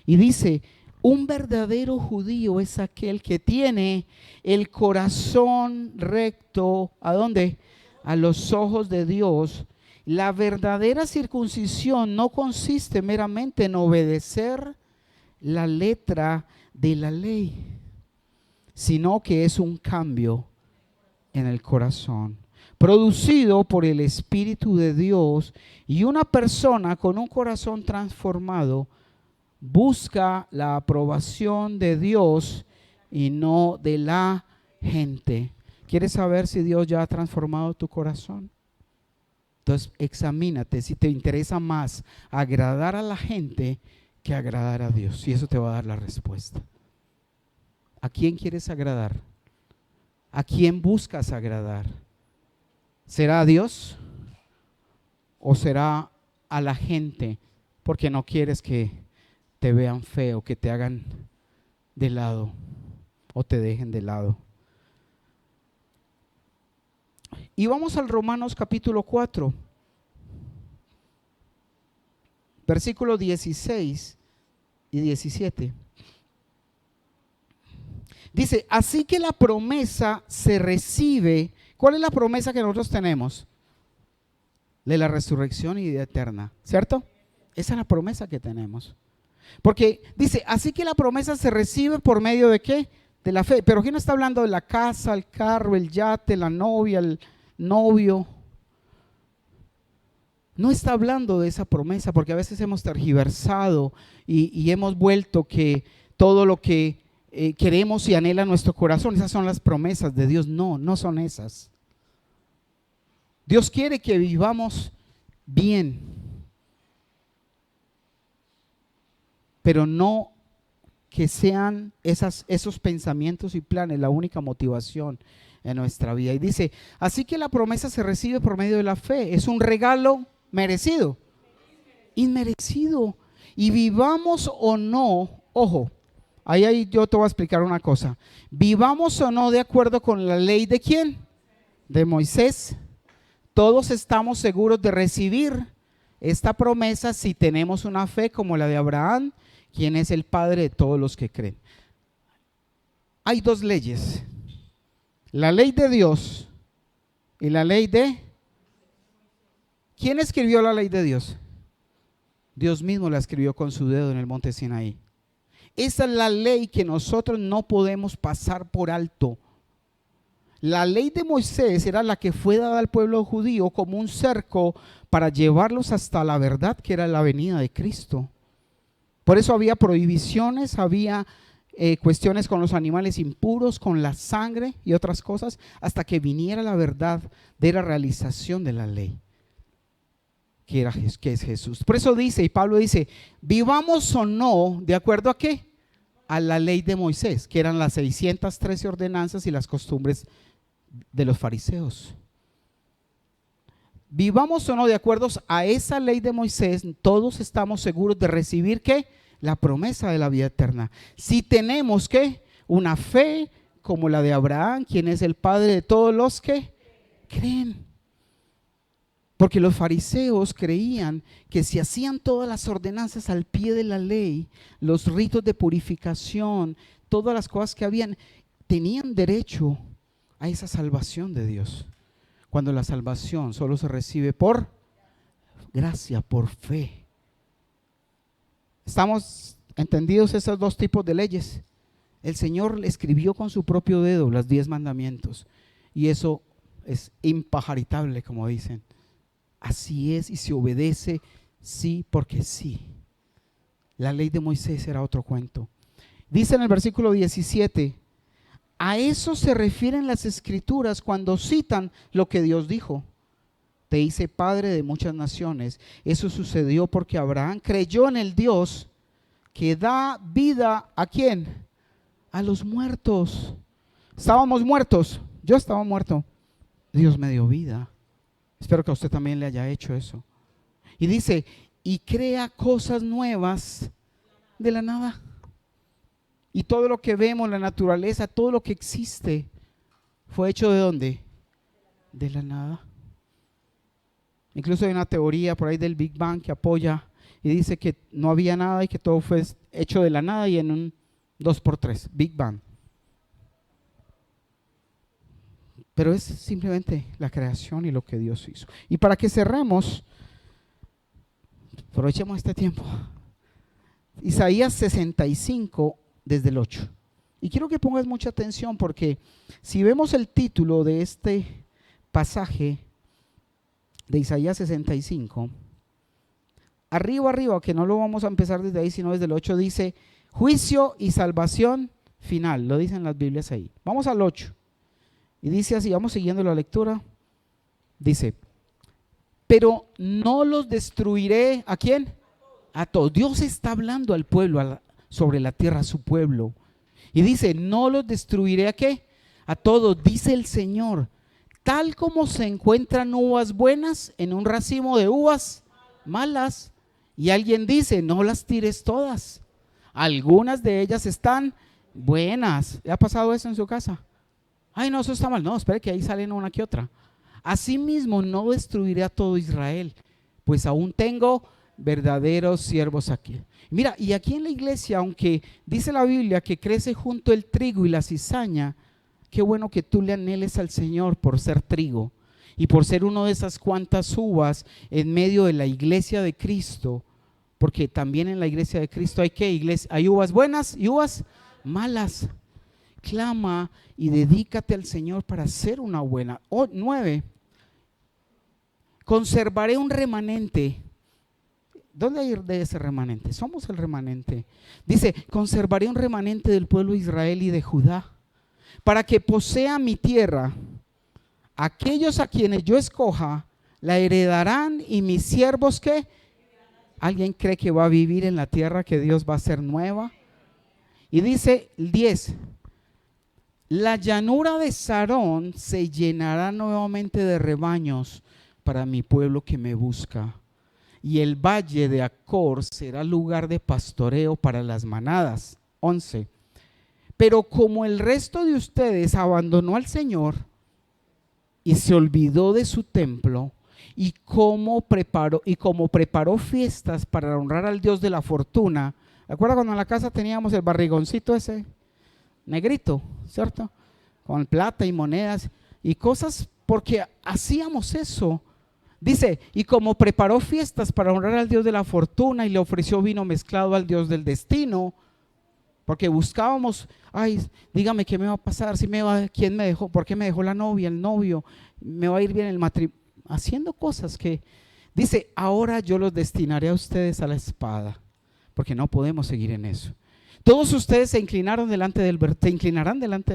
Y dice, un verdadero judío es aquel que tiene el corazón recto, ¿a dónde? A los ojos de Dios. La verdadera circuncisión no consiste meramente en obedecer la letra de la ley, sino que es un cambio en el corazón, producido por el Espíritu de Dios, y una persona con un corazón transformado busca la aprobación de Dios y no de la gente. ¿Quieres saber si Dios ya ha transformado tu corazón? Entonces examínate si te interesa más agradar a la gente que agradar a Dios, y eso te va a dar la respuesta. ¿A quién quieres agradar? ¿A quién buscas agradar? ¿Será a Dios o será a la gente porque no quieres que te vean feo, que te hagan de lado o te dejen de lado? Y vamos al Romanos capítulo 4, versículos 16 y 17. Dice, así que la promesa se recibe. ¿Cuál es la promesa que nosotros tenemos? De la resurrección y vida eterna, ¿cierto? Esa es la promesa que tenemos. Porque dice, así que la promesa se recibe por medio de ¿qué? De la fe. Pero aquí no está hablando de la casa, el carro, el yate, la novia, el novio. No está hablando de esa promesa, porque a veces hemos tergiversado y hemos vuelto que todo lo que queremos y anhela nuestro corazón, esas son las promesas de Dios. No, no son esas. Dios quiere que vivamos bien, pero no que sean esos pensamientos y planes la única motivación en nuestra vida. Y dice, así que la promesa se recibe por medio de la fe. Es un regalo merecido, inmerecido. Y vivamos o no, ojo, ahí yo te voy a explicar una cosa. Vivamos o no de acuerdo con la ley de ¿quién? De Moisés. Todos estamos seguros de recibir esta promesa si tenemos una fe como la de Abraham, quien es el padre de todos los que creen. Hay dos leyes, la ley de Dios y la ley de... ¿Quién escribió la ley de Dios? Dios mismo la escribió con su dedo en el monte Sinaí. Esa es la ley que nosotros no podemos pasar por alto. La ley de Moisés era la que fue dada al pueblo judío como un cerco para llevarlos hasta la verdad que era la venida de Cristo. Por eso había prohibiciones, había cuestiones con los animales impuros, con la sangre y otras cosas, hasta que viniera la verdad de la realización de la ley, que es Jesús. Por eso dice, y Pablo dice, vivamos o no, ¿de acuerdo a qué? A la ley de Moisés, que eran las 613 ordenanzas y las costumbres de los fariseos. Vivamos o no de acuerdo a esa ley de Moisés, todos estamos seguros de recibir ¿qué? La promesa de la vida eterna. Si tenemos ¿qué? Una fe como la de Abraham, quien es el padre de todos los que creen. Porque los fariseos creían que si hacían todas las ordenanzas al pie de la ley, los ritos de purificación, todas las cosas que habían, tenían derecho a esa salvación de Dios. Cuando la salvación solo se recibe por gracia, por fe. ¿Estamos entendidos esos dos tipos de leyes? El Señor escribió con su propio dedo los 10 mandamientos y eso es impajaritable, como dicen. Así es y se obedece sí porque sí. La ley de Moisés era otro cuento. Dice en el versículo 17, a eso se refieren las escrituras cuando citan lo que Dios dijo. Te hice padre de muchas naciones. Eso sucedió porque Abraham creyó en el Dios que da vida ¿a quién? A los muertos. Estábamos muertos. Yo estaba muerto. Dios me dio vida. Espero que a usted también le haya hecho eso. Y dice, y crea cosas nuevas de la nada. Y todo lo que vemos, la naturaleza, todo lo que existe, fue hecho ¿de dónde? De la nada. Incluso hay una teoría por ahí del Big Bang que apoya y dice que no había nada y que todo fue hecho de la nada y en un 2×3, Big Bang. Pero es simplemente la creación y lo que Dios hizo. Y para que cerremos, aprovechemos este tiempo. Isaías 65 desde el 8. Y quiero que pongas mucha atención porque si vemos el título de este pasaje de Isaías 65, arriba, que no lo vamos a empezar desde ahí, sino desde el 8, dice juicio y salvación final. Lo dicen las Biblias ahí. Vamos al 8. Y dice así, vamos siguiendo la lectura. Dice, pero no los destruiré, ¿a quién? A todos. Dios está hablando al pueblo, sobre la tierra, a su pueblo. Y dice, no los destruiré, ¿a qué? A todos, dice el Señor. Tal como se encuentran uvas buenas en un racimo de uvas malas. Y alguien dice, no las tires todas. Algunas de ellas están buenas. ¿Le ha pasado eso en su casa? Ay, no, eso está mal. No, espere que ahí salen una que otra. Asimismo, no destruiré a todo Israel, pues aún tengo verdaderos siervos aquí. Mira, y aquí en la iglesia, aunque dice la Biblia que crece junto el trigo y la cizaña, qué bueno que tú le anheles al Señor por ser trigo y por ser uno de esas cuantas uvas en medio de la iglesia de Cristo, Porque también en la iglesia de Cristo hay que iglesia, hay uvas buenas y uvas malas. Clama y dedícate al Señor para ser una buena. 9. Conservaré un remanente. ¿Dónde hay de ese remanente? Somos el remanente. Dice, conservaré un remanente del pueblo de Israel y de Judá, para que posea mi tierra. Aquellos a quienes yo escoja la heredarán, y mis siervos, ¿qué? ¿Alguien cree que va a vivir en la tierra que Dios va a hacer nueva? Y dice el 10, la llanura de Sarón se llenará nuevamente de rebaños para mi pueblo que me busca. Y el valle de Acor será lugar de pastoreo para las manadas. 11. Pero como el resto de ustedes abandonó al Señor y se olvidó de su templo, y como preparó fiestas para honrar al Dios de la fortuna. ¿Recuerda cuando en la casa teníamos el barrigoncito ese negrito, cierto? Con plata y monedas y cosas, porque hacíamos eso. Dice, y como preparó fiestas para honrar al Dios de la fortuna y le ofreció vino mezclado al Dios del destino, porque buscábamos, ay, dígame qué me va a pasar, quién me dejó, por qué me dejó la novia, el novio, me va a ir bien el matrimonio, haciendo cosas que, dice, ahora yo los destinaré a ustedes a la espada, porque no podemos seguir en eso. Todos ustedes se inclinarán delante del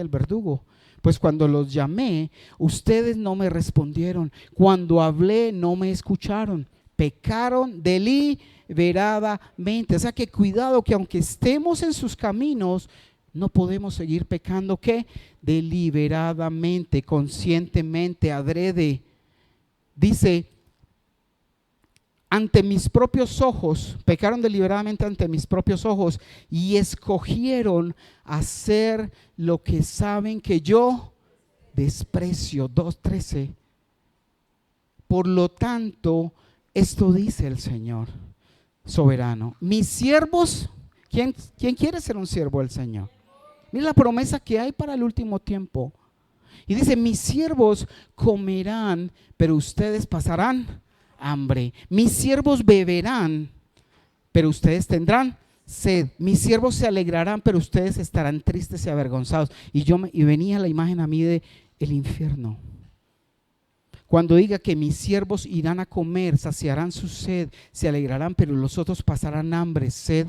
verdugo, pues cuando los llamé, ustedes no me respondieron, cuando hablé no me escucharon, pecaron deliberadamente. O sea que cuidado, que aunque estemos en sus caminos, no podemos seguir pecando, ¿qué? Deliberadamente, conscientemente, adrede. Dice, ante mis propios ojos, pecaron deliberadamente ante mis propios ojos y escogieron hacer lo que saben que yo desprecio. 2:13. Por lo tanto, esto dice el Señor soberano, mis siervos, ¿quién quiere ser un siervo del Señor? Mira la promesa que hay para el último tiempo. Y dice, mis siervos comerán, pero ustedes pasarán hambre. Mis siervos beberán, pero ustedes tendrán sed. Mis siervos se alegrarán, pero ustedes estarán tristes y avergonzados. Y venía la imagen a mí de el infierno. Cuando diga que mis siervos irán a comer, saciarán su sed, se alegrarán, pero los otros pasarán hambre, sed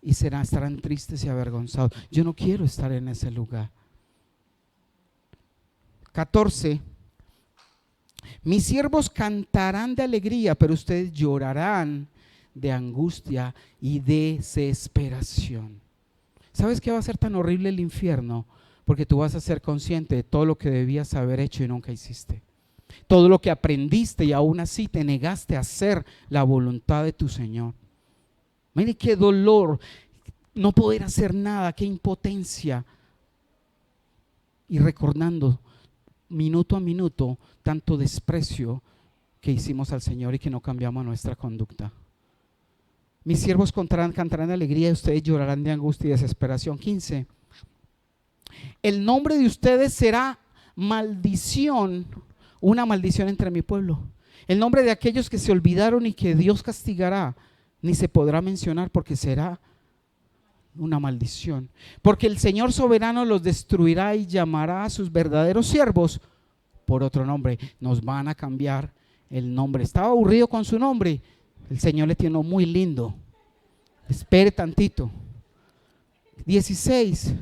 y estarán tristes y avergonzados. Yo no quiero estar en ese lugar. 14. Mis siervos cantarán de alegría, pero ustedes llorarán de angustia y desesperación. ¿Sabes qué va a ser tan horrible el infierno? Porque tú vas a ser consciente de todo lo que debías haber hecho y nunca hiciste. Todo lo que aprendiste y aún así te negaste a hacer la voluntad de tu Señor. Mire qué dolor no poder hacer nada, qué impotencia. Y recordando minuto a minuto tanto desprecio que hicimos al Señor y que no cambiamos nuestra conducta. Mis siervos cantarán de alegría y ustedes llorarán de angustia y desesperación. 15. El nombre de ustedes será maldición, una maldición entre mi pueblo. El nombre de aquellos que se olvidaron y que Dios castigará, ni se podrá mencionar porque será una maldición. Porque el Señor soberano los destruirá y llamará a sus verdaderos siervos por otro nombre. Nos van a cambiar el nombre. Estaba aburrido con su nombre. El Señor le tiene uno muy lindo. Espere tantito. 16.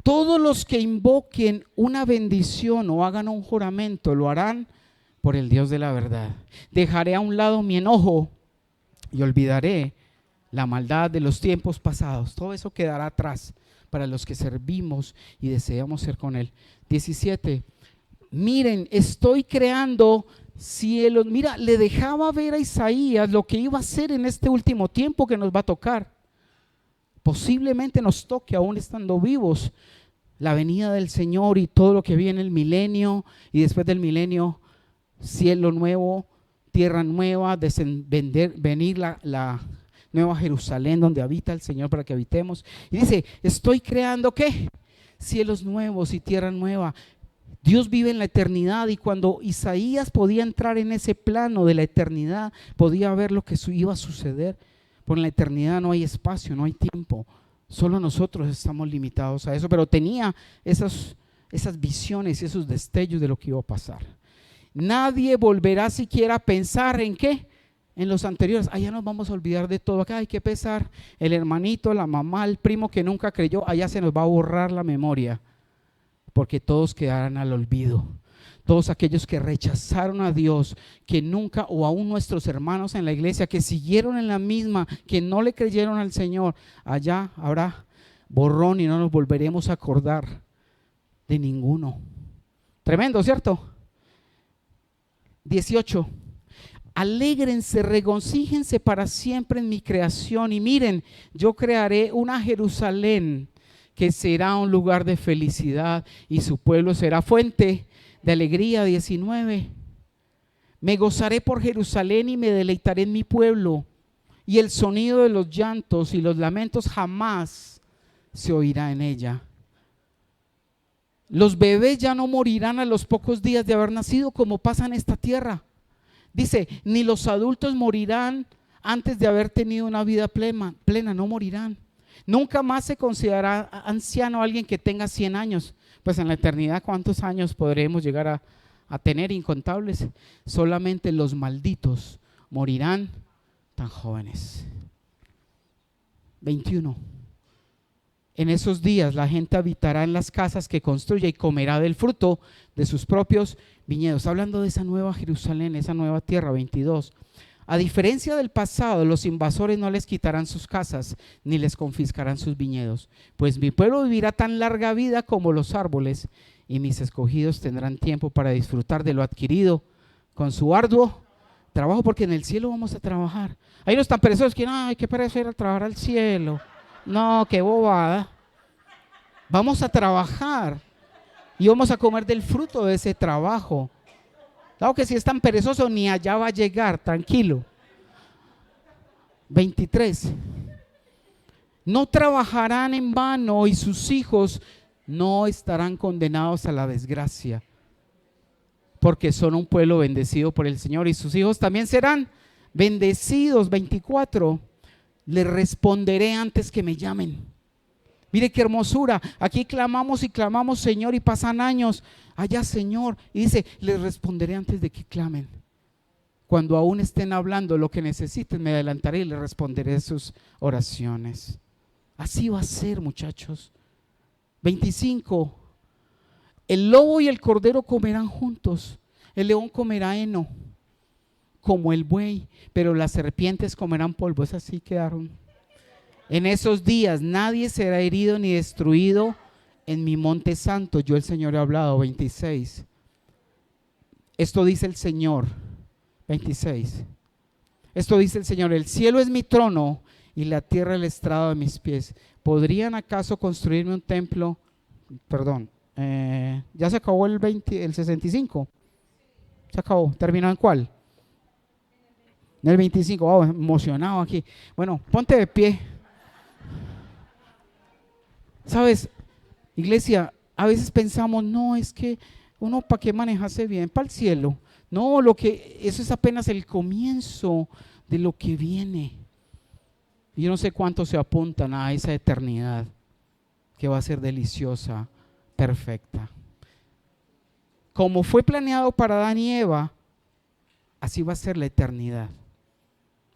Todos los que invoquen una bendición o hagan un juramento lo harán por el Dios de la verdad. Dejaré a un lado mi enojo y olvidaré la maldad de los tiempos pasados. Todo eso quedará atrás para los que servimos y deseamos ser con Él. 17. Miren, estoy creando cielos. Mira, le dejaba ver a Isaías lo que iba a hacer en este último tiempo que nos va a tocar. Posiblemente nos toque aún estando vivos la venida del Señor y todo lo que viene el milenio, y después del milenio cielo nuevo, tierra nueva, venir la Nueva Jerusalén donde habita el Señor para que habitemos. Y dice, estoy creando ¿qué? Cielos nuevos y tierra nueva. Dios vive en la eternidad, y cuando Isaías podía entrar en ese plano de la eternidad, podía ver lo que iba a suceder. Porque en la eternidad no hay espacio, no hay tiempo. Solo nosotros estamos limitados a eso, pero tenía esas visiones y esos destellos de lo que iba a pasar. Nadie volverá siquiera a pensar en qué, en los anteriores. Allá nos vamos a olvidar de todo. Acá hay que pesar el hermanito, la mamá, el primo que nunca creyó. Allá se nos va a borrar la memoria, porque todos quedarán al olvido. Todos aquellos que rechazaron a Dios, que nunca, o aún nuestros hermanos en la iglesia que siguieron en la misma, que no le creyeron al Señor, allá habrá borrón y no nos volveremos a acordar de ninguno. Tremendo, ¿cierto? 18. Alégrense, regocíjense para siempre en mi creación, y miren, yo crearé una Jerusalén que será un lugar de felicidad, y su pueblo será fuente de alegría. 19. Me gozaré por Jerusalén y me deleitaré en mi pueblo, y el sonido de los llantos y los lamentos jamás se oirá en ella. Los bebés ya no morirán a los pocos días de haber nacido, como pasa en esta tierra. Dice, ni los adultos morirán antes de haber tenido una vida plena, no morirán. Nunca más se considerará anciano alguien que tenga 100 años. Pues en la eternidad, ¿cuántos años podremos llegar a tener? Incontables. Solamente los malditos morirán tan jóvenes. 21. En esos días la gente habitará en las casas que construya y comerá del fruto de sus propios viñedos. Hablando de esa nueva Jerusalén, esa nueva tierra. 22. A diferencia del pasado, los invasores no les quitarán sus casas ni les confiscarán sus viñedos, pues mi pueblo vivirá tan larga vida como los árboles, y mis escogidos tendrán tiempo para disfrutar de lo adquirido con su arduo trabajo, porque en el cielo vamos a trabajar. Hay unos tan perezosos que ay, qué pereza ir a trabajar al cielo. No, qué bobada. Vamos a trabajar y vamos a comer del fruto de ese trabajo. Claro que si es tan perezoso, ni allá va a llegar, tranquilo. 23. No trabajarán en vano, y sus hijos no estarán condenados a la desgracia, porque son un pueblo bendecido por el Señor, y sus hijos también serán bendecidos. 24. Les responderé antes que me llamen. Mire qué hermosura. Aquí clamamos y clamamos, Señor, y pasan años. Allá, Señor, y dice, les responderé antes de que clamen. Cuando aún estén hablando lo que necesiten, me adelantaré y les responderé sus oraciones. Así va a ser, muchachos. 25. El lobo y el cordero comerán juntos. El león comerá heno como el buey, pero las serpientes comerán polvo. Es así quedaron. En esos días nadie será herido ni destruido en mi monte santo. Yo el Señor he hablado. 26. Esto dice el Señor. 26. Esto dice el Señor: el cielo es mi trono y la tierra el estrado de mis pies. ¿Podrían acaso construirme un templo? Perdón, ya se acabó el 65. Se acabó. ¿Terminó en cuál? En el 25. Oh, emocionado aquí. Bueno, ponte de pie. ¿Sabes, iglesia? A veces pensamos, no, es que uno para qué manejarse bien, para el cielo. No, eso es apenas el comienzo de lo que viene. Yo no sé cuántos se apuntan a esa eternidad que va a ser deliciosa, perfecta. Como fue planeado para Adán y Eva, así va a ser la eternidad.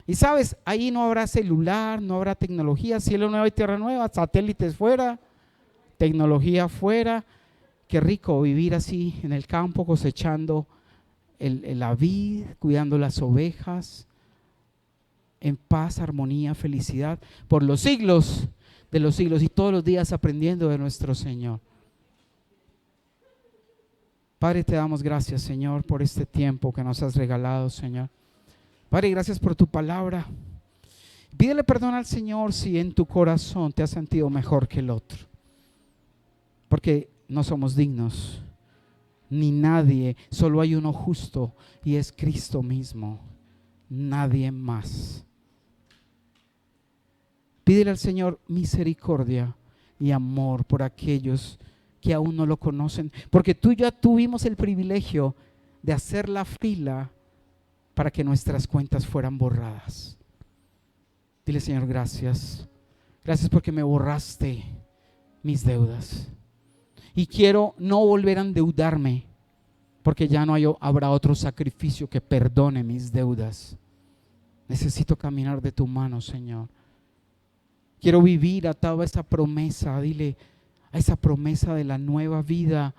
Y sabes, ahí no habrá celular, no habrá tecnología, cielo nuevo y tierra nueva, satélites fuera, tecnología fuera. Qué rico vivir así en el campo, cosechando la vid, cuidando las ovejas, en paz, armonía, felicidad, por los siglos de los siglos, y todos los días aprendiendo de nuestro Señor. Padre, te damos gracias, Señor, por este tiempo que nos has regalado, Señor. Padre, gracias por tu palabra. Pídele perdón al Señor si en tu corazón te has sentido mejor que el otro, porque no somos dignos, ni nadie. Solo hay uno justo, y es Cristo mismo, nadie más. Pídele al Señor misericordia y amor por aquellos que aún no lo conocen, porque tú y yo tuvimos el privilegio de hacer la fila para que nuestras cuentas fueran borradas. Dile, Señor, gracias. Gracias porque me borraste mis deudas. Y quiero no volver a endeudarme, porque ya no habrá otro sacrificio que perdone mis deudas. Necesito caminar de tu mano, Señor. Quiero vivir atado a esa promesa. Dile, a esa promesa de la nueva vida,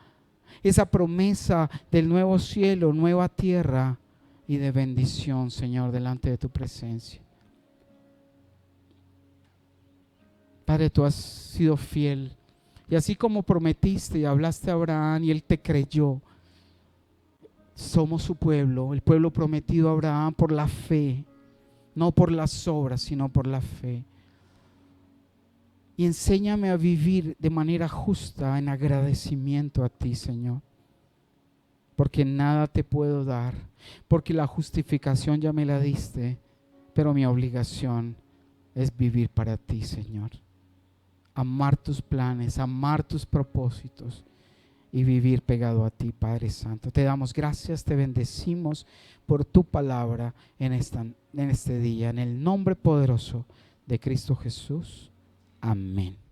esa promesa del nuevo cielo, nueva tierra y de bendición, Señor, delante de tu presencia. Padre, tú has sido fiel, y así como prometiste y hablaste a Abraham y él te creyó, somos su pueblo, el pueblo prometido a Abraham por la fe, no por las obras, sino por la fe. Y enséñame a vivir de manera justa en agradecimiento a ti, Señor. Porque nada te puedo dar, porque la justificación ya me la diste, pero mi obligación es vivir para ti, Señor. Amar tus planes, amar tus propósitos y vivir pegado a ti, Padre Santo. Te damos gracias, te bendecimos por tu palabra en este día, en el nombre poderoso de Cristo Jesús. Amén.